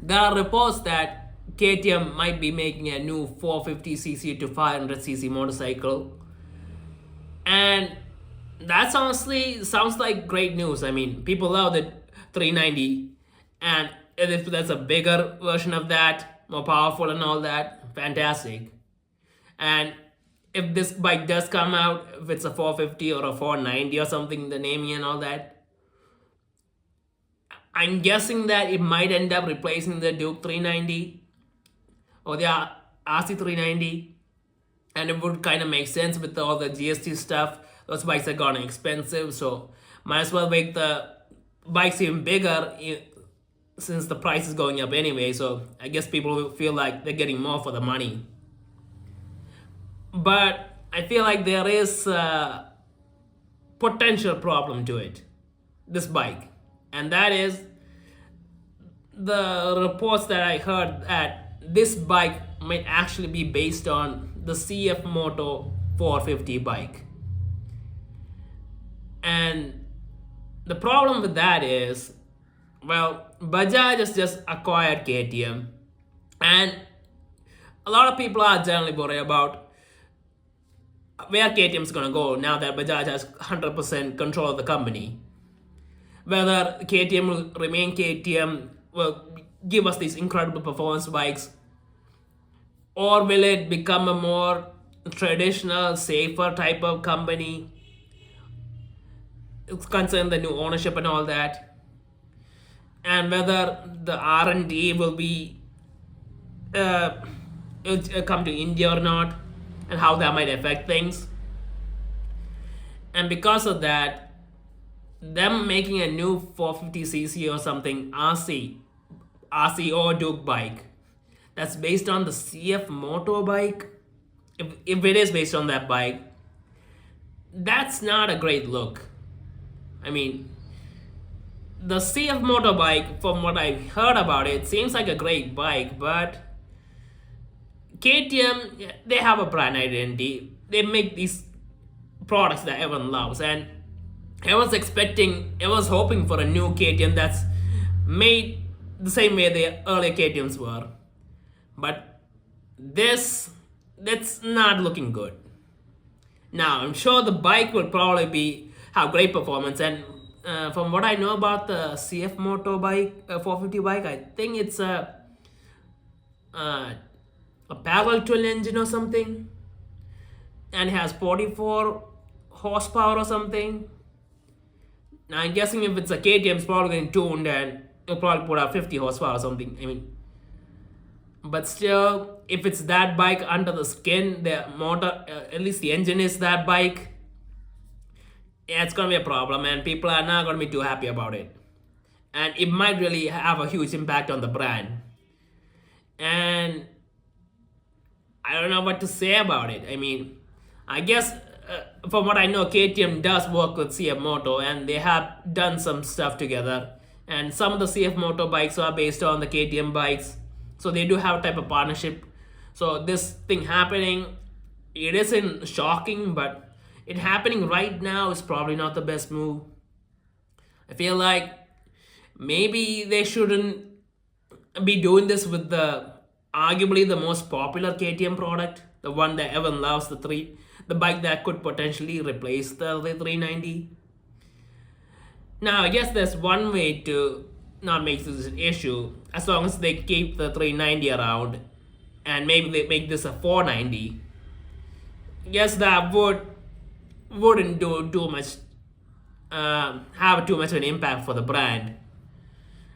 There are reports that KTM might be making a new 450cc to 500cc motorcycle, and that's honestly sounds like great news. I mean, people love the 390, and if there's a bigger version of that, more powerful and all that, fantastic. And if this bike does come out, if it's a 450 or a 490 or something, the naming and all that, I'm guessing that it might end up replacing the Duke 390 or the RC 390, and it would kind of make sense with all the GST stuff. Those bikes are gone expensive, so might as well make the bikes even bigger since the price is going up anyway. So I guess people will feel like they're getting more for the money. But I feel like there is a potential problem to it, this bike, and that is the reports that I heard that this bike might actually be based on the CF Moto 450 bike. And the problem with that is, well, Bajaj has just acquired KTM, and a lot of people are generally worried about where KTM is going to go now that Bajaj has 100% control of the company. Whether KTM will remain KTM, will give us these incredible performance bikes, or will it become a more traditional, safer type of company? It's concerned the new ownership and all that, and whether the R&D will be uh, come to India or not, and how that might affect things. And because of that, them making a new 450cc or something RC or Duke bike that's based on the CF Moto bike, if it is based on that bike, that's not a great look. I mean, the CF Moto bike, from what I heard about it, seems like a great bike, but KTM, they have a brand identity. They make these products that everyone loves, and everyone's hoping for a new KTM that's made the same way the earlier KTMs were. But that's not looking good. Now, I'm sure the bike will probably have great performance, and from what I know about the CF Moto bike, 450 bike, I think it's uh, a parallel twin engine or something, and it has 44 horsepower or something. Now, I'm guessing if it's a KTM, it's probably getting tuned and it'll probably put out 50 horsepower or something. I mean, but still, if it's that bike under the skin, the motor, at least the engine is that bike, yeah, it's gonna be a problem, and people are not gonna be too happy about it. And it might really have a huge impact on the brand. And I don't know what to say about it. I mean, I guess from what I know, KTM does work with CF Moto, and they have done some stuff together. And some of the CF Moto bikes are based on the KTM bikes, so they do have a type of partnership. So this thing happening, it isn't shocking, but it happening right now is probably not the best move. I feel like maybe they shouldn't be doing this with the arguably the most popular KTM product, the one that everyone loves, the bike that could potentially replace the 390. Now, I guess there's one way to not make this an issue, as long as they keep the 390 around, and maybe they make this a 490. Yes, that wouldn't do too much, have too much of an impact for the brand.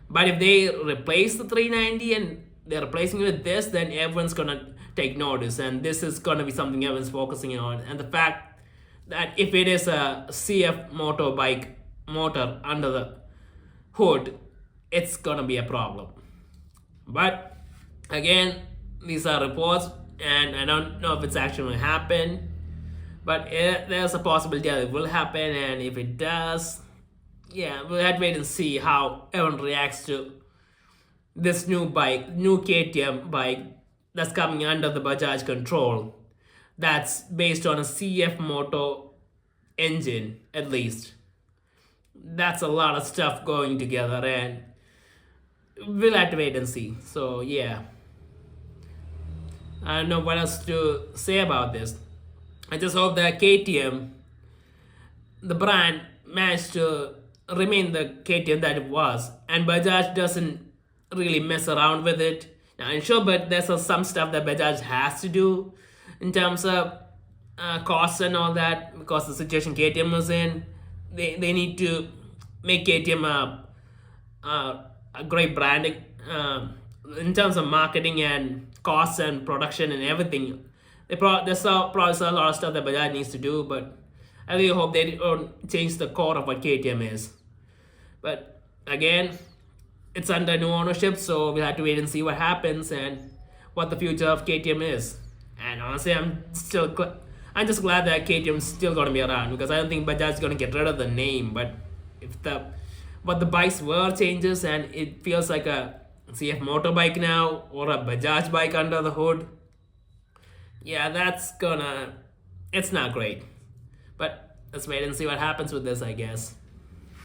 But if they replace the 390 and they're replacing it with this, then everyone's gonna take notice, and this is gonna be something everyone's focusing on. And the fact that if it is a CF Moto bike motor under the hood, it's gonna be a problem. But again, these are reports, and I don't know if it's actually gonna happen. But there's a possibility that it will happen, and if it does, yeah, we'll have to wait and see how everyone reacts to this new KTM bike that's coming under the Bajaj control. That's based on a CF Moto engine, at least. That's a lot of stuff going together, and we'll have to wait and see. So yeah, I don't know what else to say about this. I just hope that KTM, the brand, managed to remain the KTM that it was, and Bajaj doesn't really mess around with it. Now, I'm sure, but there's some stuff that Bajaj has to do in terms of costs and all that because the situation KTM was in. They need to make KTM a great brand in terms of marketing and costs and production and everything. There's probably a lot of stuff that Bajaj needs to do, but I really hope they don't change the core of what KTM is. But again, it's under new ownership, so we'll have to wait and see what happens and what the future of KTM is. And honestly, I'm just glad that KTM is still gonna be around because I don't think Bajaj is gonna get rid of the name. But if the bikes were changes and it feels like a CF Moto bike now or a Bajaj bike under the hood, yeah, it's not great. But let's wait and see what happens with this, I guess.